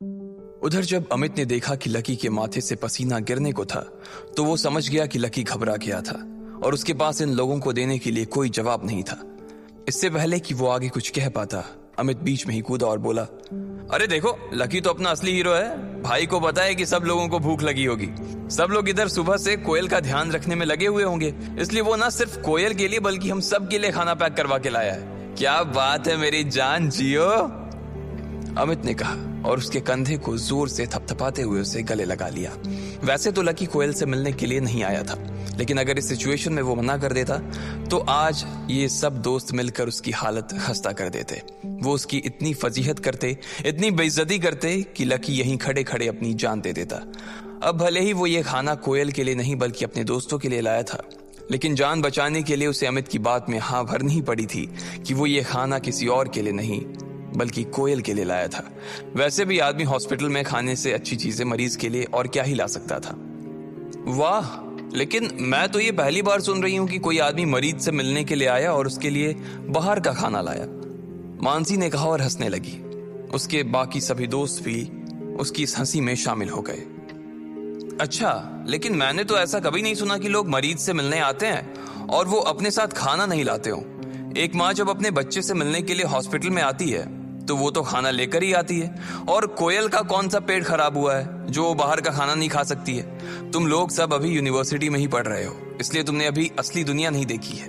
उधर जब अमित ने देखा कि लकी के माथे से पसीना गिरने को था, तो वो समझ गया कि लकी घबरा गया था और उसके पास इन लोगों को देने के लिए कोई जवाब नहीं था। इससे पहले कि वो आगे कुछ कह पाता, अमित बीच में ही कूदा और बोला, अरे देखो, लकी तो अपना असली हीरो है। भाई को पता है कि सब लोगों को भूख लगी होगी। सब लोग इधर सुबह से कोयल का ध्यान रखने में लगे हुए होंगे, इसलिए वो ना सिर्फ कोयल के लिए बल्कि हम सब के लिए खाना पैक करवा के लाया है। क्या बात है मेरी जान जियो, अमित ने कहा और उसके कंधे को जोर से थपथपाते हुए उसे गले लगा लिया। वैसे तो लकी कोयल से मिलने के लिए नहीं आया था, लेकिन अगर इस सिचुएशन में वो मना कर देता तो आज ये सब दोस्त मिलकर उसकी हालत खस्ता कर देते। वो उसकी इतनी फजीहत करते, इतनी बेइज्जती करते कि लकी यहीं खड़े खड़े अपनी जान दे देता। अब भले ही वो ये खाना कोयल के लिए नहीं बल्कि अपने दोस्तों के लिए लाया था, लेकिन जान बचाने के लिए उसे अमित की बात में हाँ भरनी ही पड़ी थी कि वो ये खाना किसी और के लिए नहीं बल्कि कोयल के लिए लाया था। वैसे भी आदमी हॉस्पिटल में खाने से अच्छी चीजें मरीज के लिए और क्या ही ला सकता था। वाह, लेकिन मैं तो ये पहली बार सुन रही हूं कि कोई आदमी मरीज से मिलने के लिए आया और उसके लिए बाहर का खाना लाया, मानसी ने कहा और हंसने लगी। उसके बाकी सभी दोस्त भी उसकी इस हंसी में शामिल हो गए। अच्छा, लेकिन मैंने तो ऐसा कभी नहीं सुना कि लोग मरीज से मिलने आते हैं और वो अपने साथ खाना नहीं लाते हो। एक माँ जब अपने बच्चे से मिलने के लिए हॉस्पिटल में आती है तो वो तो खाना लेकर ही आती है, और कोयल का कौन सा पेट खराब हुआ है जो बाहर का खाना नहीं खा सकती है। तुम लोग सब अभी यूनिवर्सिटी में ही पढ़ रहे हो, इसलिए तुमने अभी असली दुनिया नहीं देखी है।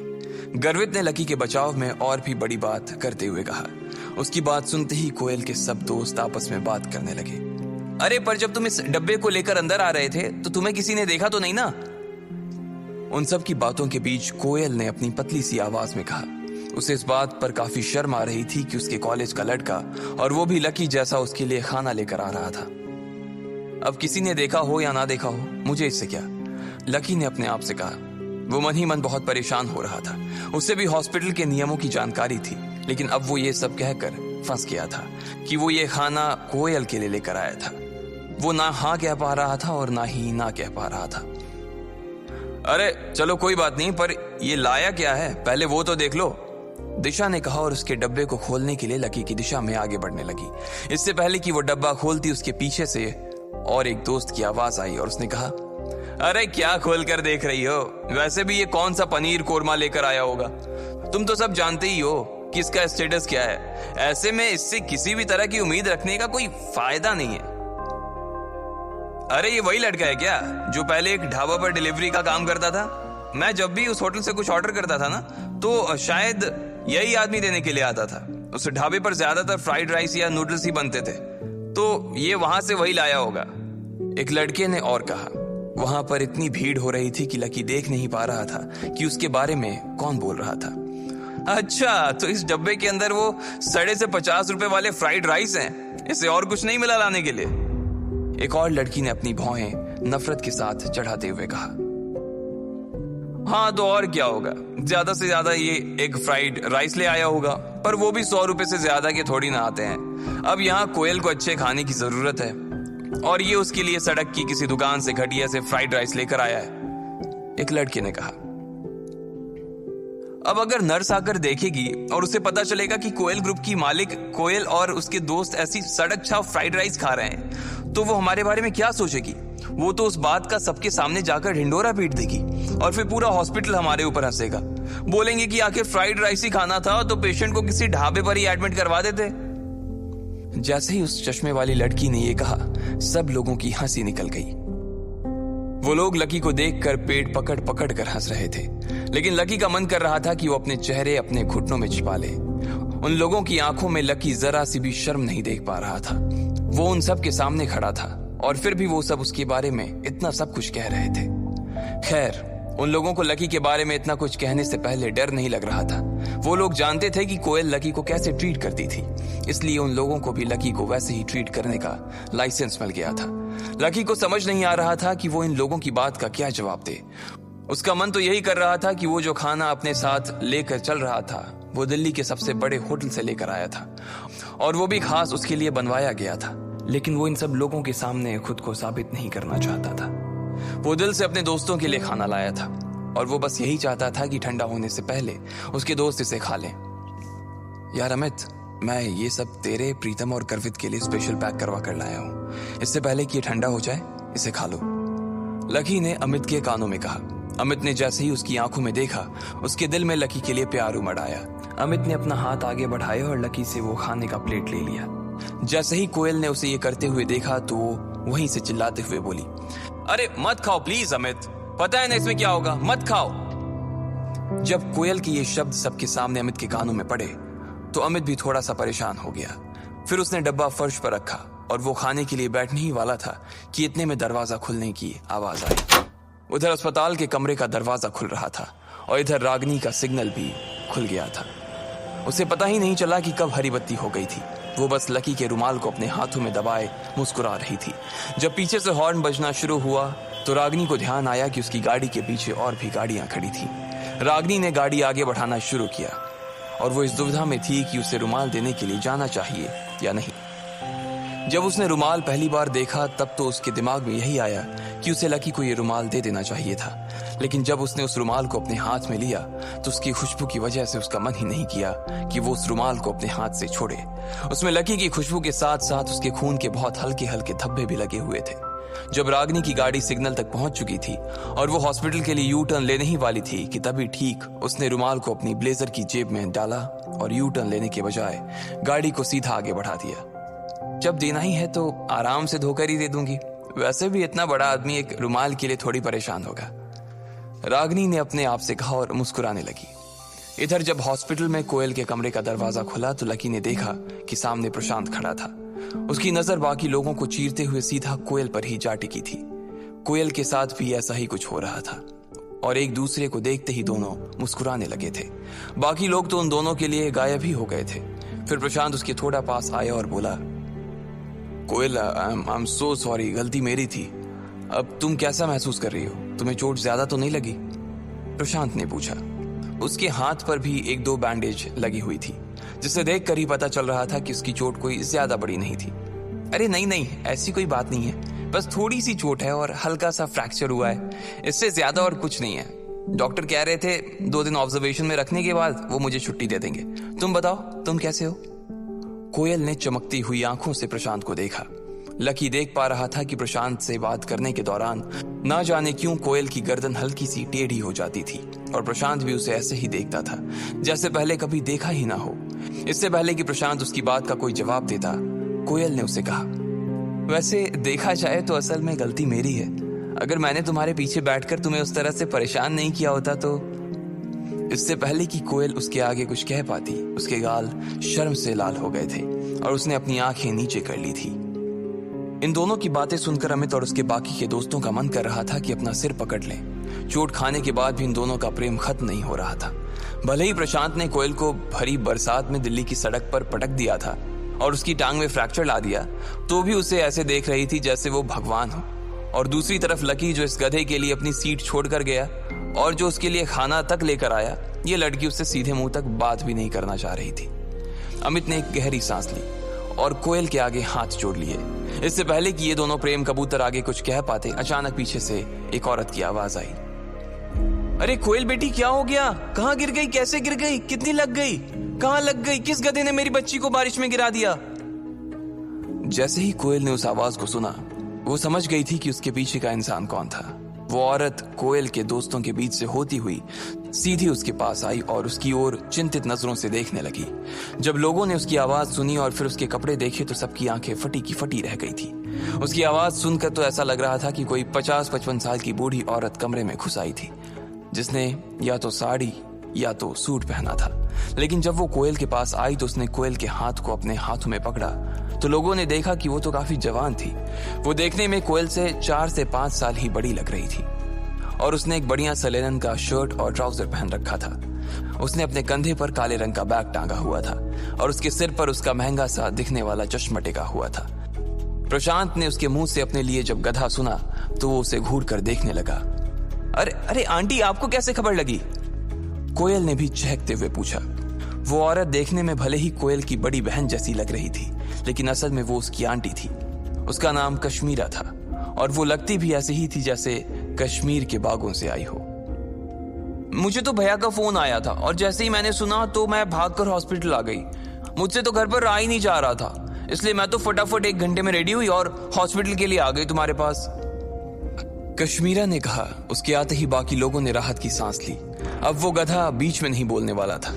गर्वित ने लकी के बचाव में और भी बड़ी बात करते हुए कहा। उसकी बात सुनते ही कोयल के सब दोस्त आपस में बात करने लगे। अरे पर जब तुम इस डब्बे को लेकर अंदर आ रहे थे तो तुम्हें किसी ने देखा तो नहीं ना? उन सब की बातों के बीच कोयल ने अपनी पतली सी आवाज में कहा। उसे इस बात पर काफी शर्म आ रही थी कि उसके कॉलेज का लड़का, और वो भी लकी जैसा, उसके लिए खाना लेकर आ रहा था। अब किसी ने देखा हो या ना देखा हो, मुझे इससे क्या, लकी ने अपने आप से कहा। वो मन ही मन बहुत परेशान हो रहा था। उसे भी हॉस्पिटल के नियमों की जानकारी थी, लेकिन अब वो ये सब कहकर फंस गया था कि वो ये खाना कोयल के लिए लेकर आया था। वो ना हाँ कह पा रहा था और ना ही ना कह पा रहा था। अरे चलो कोई बात नहीं, पर ये लाया क्या है पहले वो तो देख लो, दिशा ने कहा और उसके डब्बे को खोलने के लिए लकी की दिशा में आगे बढ़ने लगी। इससे पहले कि वो डब्बा खोलती उसके पीछे से और एक दोस्त की आवाज आई और उसने कहा, अरे क्या खोल कर देख रही हो? वैसे भी ये कौन सा पनीर कोरमा लेकर आया होगा? तुम तो सब जानते ही हो कि इसका स्टेटस क्या है। ऐसे में इससे किसी भी तरह की उम्मीद रखने का कोई फायदा नहीं है। अरे ये वही लड़का है क्या जो पहले एक ढाबा पर डिलीवरी का काम करता था? मैं जब भी उस होटल से कुछ ऑर्डर करता था ना, तो शायद यही आदमी देने के लिए आता था। उस ढाबे पर ज्यादातर फ्राइड राइस या नूडल्स ही बनते थे, तो ये वहां से वही लाया होगा, एक लड़के ने और कहा। वहां पर इतनी भीड़ हो रही थी कि लकी देख नहीं पा रहा था कि उसके बारे में कौन बोल रहा था। अच्छा, तो इस डब्बे के अंदर वो सड़े से 50 रुपए वाले फ्राइड राइस हैं, इसे और कुछ नहीं मिला लाने के लिए? एक और लड़की ने अपनी भौहें नफरत के साथ चढ़ाते हुए कहा। हाँ तो और क्या होगा, ज्यादा से ज्यादा ये एक फ्राइड राइस ले आया होगा, पर वो भी 100 रुपए से ज्यादा के थोड़ी ना आते हैं। अब यहाँ कोयल को अच्छे खाने की जरूरत है और ये उसके लिए सड़क की किसी दुकान से घटिया से फ्राइड राइस लेकर आया है, एक लड़के ने कहा। अब अगर नर्स आकर देखेगी और उसे पता चलेगा कि कोयल ग्रुप की मालिक कोयल और उसके दोस्त ऐसी सड़क छाप फ्राइड राइस खा रहे हैं, तो वो हमारे बारे में क्या सोचेगी? वो तो उस बात का सबके सामने जाकर ढिंडोरा पीट देगी और फिर पूरा हॉस्पिटल हमारे ऊपर हंसेगा। बोलेंगे कि आखिर फ्राइड राइस ही खाना था तो पेशेंट को किसी ढाबे पर ही एडमिट करवा देते। जैसे ही उस चश्मे वाली लड़की ने ये कहा, सब लोगों की हंसी निकल गई। वो लोग लकी को देखकर पेट पकड़ पकड़ कर हंस रहे थे, लेकिन लकी का मन कर रहा था कि वो अपने चेहरे अपने घुटनों में छिपा ले। उन लोगों की आंखों में लकी जरा सी भी शर्म नहीं देख पा रहा था। वो उन सब के सामने खड़ा था और फिर भी वो सब उसके बारे में इतना सब कुछ कह रहे थे। खैर, उन लोगों को लकी के बारे में इतना कुछ कहने से पहले डर नहीं लग रहा था। वो लोग जानते थे कि कोयल लकी को कैसे ट्रीट करती थी, इसलिए उन लोगों को भी लकी को वैसे ही ट्रीट करने का लाइसेंस मिल गया था। लकी को समझ नहीं आ रहा था कि वो इन लोगों की बात का क्या जवाब दे। उसका मन तो यही कर रहा था कि वो जो खाना अपने साथ लेकर चल रहा था वो दिल्ली के सबसे बड़े होटल से लेकर आया था और वो भी खास उसके लिए बनवाया गया था, लेकिन वो इन सब लोगों के सामने खुद को साबित नहीं करना चाहता था। वो दिल से अपने दोस्तों के लिए खाना लाया था और वो बस यही चाहता था कि ठंडा होने से पहले उसके दोस्त इसे खा लें। यार अमित, मैं ये सब तेरे, प्रीतम और करवित के लिए स्पेशल पैक करवा कर लाया हूँ। इससे पहले कि ये ठंडा हो जाए, इसे खा लो। लकी ने अमित के कानों में कहा। अमित ने जैसे ही उसकी आंखों में देखा, उसके दिल में लकी के लिए प्यार उमड़ आया। अमित ने अपना हाथ आगे बढ़ाया और लकी से वो खाने का प्लेट ले लिया। जैसे ही कोयल ने उसे ये करते हुए देखा तो वो वहीं से चिल्लाते हुए बोली, अरे मत खाओ प्लीज अमित, पता है ना इसमें क्या होगा, मत खाओ। जब कोयल के ये शब्द सबके सामने अमित के कानों में पड़े तो अमित भी थोड़ा सा परेशान हो गया। फिर उसने डब्बा फर्श पर रखा और वो खाने के लिए बैठने ही वाला था कि इतने में दरवाजा खुलने की आवाज आई। उधर अस्पताल के कमरे का दरवाजा खुल रहा था और इधर रागिनी का सिग्नल भी खुल गया था। उसे पता ही नहीं चला कि कब हरी बत्ती हो गई थी। वो बस लकी के रुमाल को अपने हाथों में दबाए मुस्कुरा रही थी। जब पीछे से हॉर्न बजना शुरू हुआ तो रागिनी को ध्यान आया कि उसकी गाड़ी के पीछे और भी गाड़ियां खड़ी थी। रागिनी ने गाड़ी आगे बढ़ाना शुरू किया और वो इस दुविधा में थी कि उसे रुमाल देने के लिए जाना चाहिए या नहीं। जब उसने रुमाल पहली बार देखा तब तो उसके दिमाग में यही आया कि उसे लकी को ये रुमाल दे देना चाहिए था, लेकिन जब उसने उस रुमाल को अपने हाथ में लिया तो उसकी खुशबू की वजह से उसका मन ही नहीं किया कि वो उस रुमाल को अपने हाथ से छोड़े। उसमें लकी की खुशबू के साथ साथ उसके खून के बहुत हल्के हल्के धब्बे भी लगे हुए थे। जब रागिनी की गाड़ी सिग्नल तक पहुंच चुकी थी और वो हॉस्पिटल के लिए यू टर्न लेने ही वाली थी कि तभी ठीक उसने रुमाल को अपनी ब्लेजर की जेब में डाला और यू टर्न लेने के बजाय गाड़ी को सीधा आगे बढ़ा दिया। जब देना ही है तो आराम से धोकर ही दे दूंगी, वैसे भी इतना बड़ा आदमी एक रुमाल के लिए थोड़ी परेशान होगा, रागिनी ने अपने आप से कहा और मुस्कुराने लगी। इधर जब हॉस्पिटल में कोयल के कमरे का दरवाजा खुला तो लकी ने देखा कि सामने प्रशांत खड़ा था। उसकी नजर बाकी लोगों को चीरते हुए सीधा कोयल पर ही जा टिकी थी। कोयल के साथ भी ऐसा ही कुछ हो रहा था और एक दूसरे को देखते ही दोनों मुस्कुराने लगे थे। बाकी लोग तो उन दोनों के लिए गायब ही हो गए थे। फिर प्रशांत उसके थोड़ा पास आया और बोला, कोयल आई एम सो सॉरी, गलती मेरी थी। अब तुम कैसा महसूस कर रही हो, तुम्हें चोट ज्यादा तो नहीं लगी? प्रशांत ने पूछा। उसके हाथ पर भी एक दो बैंडेज लगी हुई थी जिसे देखकर ही पता चल रहा था कि उसकी चोट कोई ज्यादा बड़ी नहीं थी। अरे नहीं, ऐसी कोई बात नहीं है, बस थोड़ी सी चोट है और हल्का सा फ्रैक्चर हुआ है, इससे ज्यादा और कुछ नहीं है। डॉक्टर कह रहे थे 2 दिन ऑब्जर्वेशन में रखने के बाद वो मुझे छुट्टी दे देंगे। तुम बताओ, तुम कैसे हो? कोयल ने चमकती हुई आंखों से प्रशांत को देखा। लकी देख पा रहा था कि प्रशांत से बात करने के दौरान ना जाने क्यों कोयल की गर्दन हल्की सी टेढ़ी हो जाती थी और प्रशांत भी उसे ऐसे ही देखता था जैसे पहले कभी देखा ही ना हो। इससे पहले कि प्रशांत उसकी बात का कोई जवाब देता, कोयल ने उसे कहा, वैसे देखा जाए तो असल में गलती मेरी है। अगर मैंने तुम्हारे पीछे बैठकर तुम्हें उस तरह से परेशान नहीं किया होता तो। इससे पहले कि कोयल उसके आगे कुछ कह पाती, उसके गाल शर्म से लाल हो गए थे और उसने अपनी आंखें नीचे कर ली थी। इन दोनों की बातें सुनकर अमित और उसके बाकी के दोस्तों का मन कर रहा था कि अपना सिर पकड़ लें। चोट खाने के बाद भी इन दोनों का प्रेम खत्म नहीं हो रहा था। भले ही प्रशांत ने कोयल को भरी बरसात में दिल्ली की सड़क पर पटक दिया था और उसकी टांग में फ्रैक्चर ला दिया, तो भी उसे ऐसे देख रही थी जैसे वो भगवान हो। और दूसरी तरफ लकी, जो इस गधे के लिए अपनी सीट छोड़कर गया और जो उसके लिए खाना तक लेकर आया, ये लड़की उससे सीधे मुंह तक बात भी नहीं करना चाह रही थी। अमित ने एक गहरी सांस ली और कोयल के आगे हाथ जोड़ लिए। इससे पहले कि ये दोनों प्रेम कबूतर आगे कुछ कह पाते, अचानक पीछे से एक औरत की आवाज आई। अरे कोयल बेटी, क्या हो गया? कहाँ गिर गई? कैसे गिर गई? कितनी लग गई? कहाँ लग गई? किस गधे ने मेरी बच्ची को बारिश में गिरा दिया? जैसे ही कोयल ने उस आवाज को सुना, वो समझ गई थी कि उसके पीछे का इंसान कौन था। वो औरत कोयल के दोस्तों के बीच से होती हुई सीधी उसके पास आई और उसकी ओर चिंतित नजरों से देखने लगी। जब लोगों ने उसकी आवाज सुनी और फिर उसके कपड़े देखे तो सबकी आंखें फटी की फटी रह गई थी। उसकी आवाज सुनकर तो ऐसा लग रहा था कि कोई 50-55 साल की बूढ़ी औरत कमरे में घुस आई थी, जिसने या तो साड़ी या तो सूट पहना था। लेकिन जब वो कोयल के पास आई तो उसने कोयल के हाथ को अपने हाथों में पकड़ा तो लोगों ने देखा कि वो तो काफी जवान थी। वो देखने में कोयल से 4 से 5 साल ही बड़ी लग रही थी और उसने एक बढ़िया सा लिनन का शर्ट और ट्राउजर पहन रखा था। उसने अपने कंधे पर काले रंग का बैग टांगा हुआ था और उसके सिर पर उसका महंगा सा दिखने वाला चश्मा टिका हुआ था। प्रशांत ने उसके मुंह से अपने लिए जब गधा सुना तो वो उसे घूर कर देखने लगा। अरे आंटी, आपको कैसे खबर लगी? कोयल ने भी चहकते हुए पूछा। वो औरत देखने में भले ही कोयल की बड़ी बहन जैसी लग रही थी, लेकिन असल में वो उसकी आंटी थी। उसका नाम कश्मीरा था और वो लगती भी ऐसे ही थी जैसे कश्मीर के बागों से आई हो। मुझे तो भैया का फोन आया था और जैसे ही मैंने सुना तो मैं भागकर हॉस्पिटल आ गई। मुझसे तो घर पर रहा ही नहीं जा रहा था, इसलिए मैं तो फटाफट 1 घंटे में रेडी हुई और हॉस्पिटल के लिए आ गई तुम्हारे पास। कश्मीरा ने कहा। उसके आते ही बाकी लोगों ने राहत की सांस ली। अब वो गधा बीच में नहीं बोलने वाला था।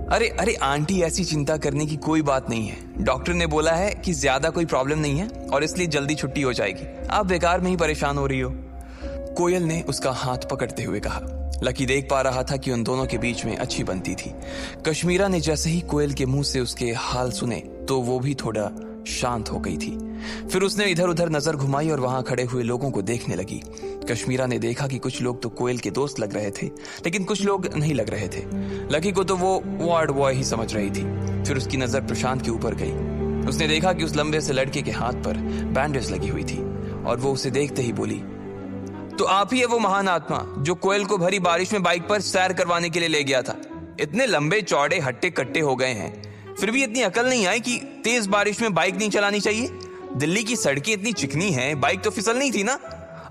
अरे अरे आंटी, ऐसी चिंता करने की कोई बात नहीं है। डॉक्टर ने बोला है कि ज्यादा कोई प्रॉब्लम नहीं है और इसलिए जल्दी छुट्टी हो जाएगी। आप बेकार में ही परेशान हो रही हो। कोयल ने उसका हाथ पकड़ते हुए कहा। लकी देख पा रहा था कि उन दोनों के बीच में अच्छी बनती थी। कश्मीरा ने जैसे ही कोयल के मुंह से उसके हाल सुने तो वो भी थोड़ा शांत हो गई थी। फिर उसने इधर उधर नजर घुमाई और वहां खड़े हुए लोगों को देखने लगी। कश्मीरा ने देखा कि कुछ लोग तो कोयल के दोस्त लग रहे थे, लेकिन कुछ लोग नहीं लग रहे थे। लकी को तो वो वार्ड बॉय ही समझ रही थी। फिर उसकी नजर प्रशांत के ऊपर गई। उसने देखा कि उस लंबे से लड़के के हाथ पर बैंडेज लगी हुई थी और वो उसे देखते ही बोली, तो आप ही है वो महान आत्मा जो कोयल को भरी बारिश में बाइक पर सैर करवाने के लिए ले गया था। इतने लंबे चौड़े हट्टे कट्टे हो गए हैं, फिर भी इतनी अकल नहीं आई कि तेज बारिश में बाइक नहीं चलानी चाहिए। दिल्ली की सड़कें इतनी चिकनी हैं, बाइक तो फिसलनी थी ना।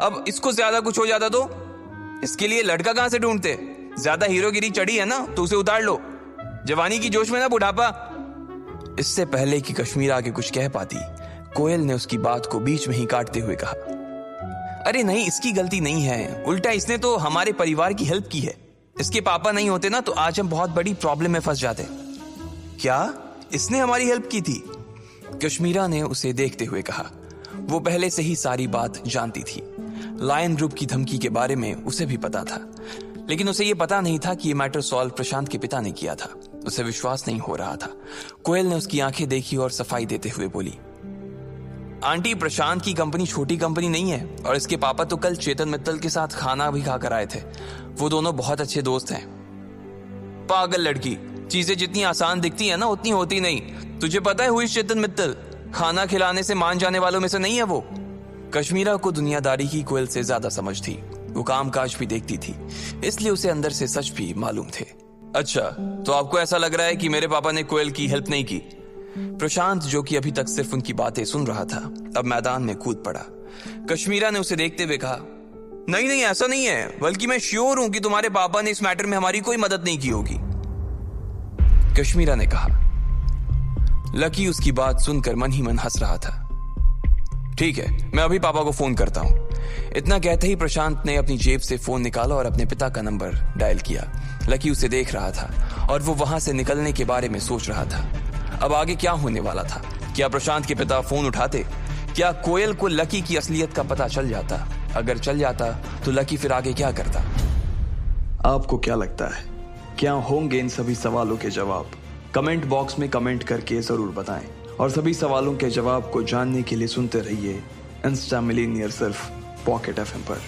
अब इसको ज्यादा कुछ हो जाता तो इसके लिए लड़का कहां से ढूंढते। ज्यादा हीरोगिरी चढ़ी है ना तो उसे उतार लो। जवानी की जोश में ना बुढ़ापा। इससे पहले कि कश्मीरा आगे कुछ कह पाती, कोयल ने उसकी बात को बीच में ही काटते हुए कहा, अरे नहीं, इसकी गलती नहीं है। उल्टा इसने तो हमारे परिवार की हेल्प की है। इसके पापा नहीं होते ना तो आज हम बहुत बड़ी प्रॉब्लम में फंस जाते। क्या इसने हमारी हेल्प की थी? कश्मीरा ने उसे देखते हुए कहा। वो पहले से ही सारी बात जानती थी। लायन ग्रुप की धमकी के बारे में उसे भी पता था, लेकिन उसे ये पता नहीं था कि ये मैटर सॉल्व प्रशांत के पिता ने किया था। उसे विश्वास नहीं हो रहा था। कोयल ने उसकी आंखें देखी और सफाई देते हुए बोली, आंटी, प्रशांत की कंपनी छोटी कंपनी नहीं है और इसके पापा तो कल चेतन मित्तल के साथ खाना भी खाकर आए थे। वो दोनों बहुत अच्छे दोस्त हैं। पागल लड़की, चीजें जितनी आसान दिखती है ना उतनी होती नहीं। तुझे पता है हुई चेतन मित्तल खाना खिलाने से मान जाने वालों में से नहीं है वो। कश्मीरा को दुनियादारी की कोयल से ज्यादा समझ थी। वो काम काज भी देखती थी, इसलिए उसे अंदर से सच भी मालूम थे। अच्छा, तो आपको ऐसा लग रहा है कि मेरे पापा ने कोयल की हेल्प नहीं की? प्रशांत, जो कि अभी तक सिर्फ उनकी बातें सुन रहा था, अब मैदान में कूद पड़ा। कश्मीरा ने उसे देखते हुए कहा, नहीं नहीं, ऐसा नहीं है, बल्कि मैं श्योर हूं कि तुम्हारे पापा ने इस मैटर में हमारी कोई मदद नहीं की होगी। कश्मीरा ने कहा। लकी उसकी बात सुनकर मन ही मन हंस रहा था। ठीक है, मैं अभी पापा को फोन करता हूं। इतना कहते ही प्रशांत ने अपनी जेब से फोन निकाला और अपने पिता का नंबर डायल किया। लकी उसे देख रहा था और वो वहां से निकलने के बारे में सोच रहा था। अब आगे क्या होने वाला था? क्या प्रशांत के पिता फोन उठाते? क्या कोयल को लकी की असलियत का पता चल जाता? अगर चल जाता तो लकी फिर आगे क्या करता? आपको क्या लगता है, क्या होंगे इन सभी सवालों के जवाब? कमेंट बॉक्स में कमेंट करके जरूर बताएं और सभी सवालों के जवाब को जानने के लिए सुनते रहिए इंस्टा मिलीनियर सिर्फ पॉकेट FM पर।